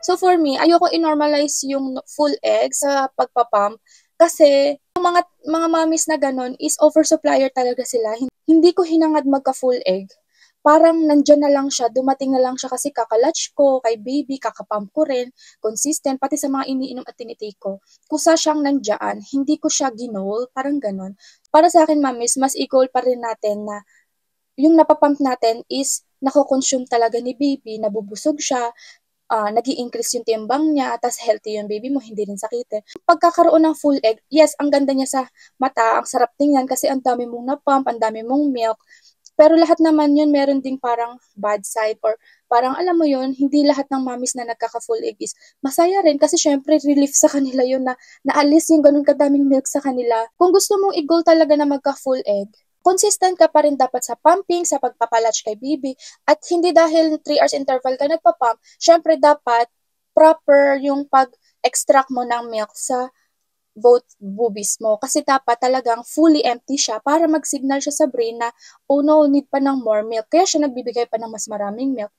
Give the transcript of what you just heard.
So for me, ayoko i-normalize yung full egg sa pagpapump kasi yung mga mommies na gano'n is oversupplier talaga sila. Hindi ko hinangad magka-full egg. Parang nandiyan na lang siya, dumating na lang siya kasi kaka-latch ko kay baby, kaka-pump ko rin, consistent, pati sa mga iniinom at tinitake ko. Kusa siyang nandiyan, hindi ko siya ginol, parang gano'n. Para sa akin, mommies, mas equal pa rin natin na yung napapump natin is nako-consume talaga ni baby, nabubusog siya, nag-i-increase yung timbang niya, tas healthy yung baby mo, hindi rin sakitin. Pagkakaroon ng full egg, yes, ang ganda niya sa mata, ang sarap tingnan kasi ang dami mong na-pump, ang dami mong milk, pero lahat naman yun meron ding parang bad side or parang alam mo yun, hindi lahat ng mommies na nagkaka-full egg is masaya rin kasi syempre relief sa kanila yun na naalis yung ganun kadaming milk sa kanila. Kung gusto mong i-goal talaga na magka-full egg, consistent ka pa rin dapat sa pumping, sa pagpapalatch kay baby, at hindi dahil 3 hours interval ka nagpa-pump, syempre dapat proper yung pag-extract mo ng milk sa both boobies mo. Kasi dapat talagang fully empty siya para mag-signal siya sa brain na, oh no, need pa ng more milk. Kaya siya nagbibigay pa ng mas maraming milk.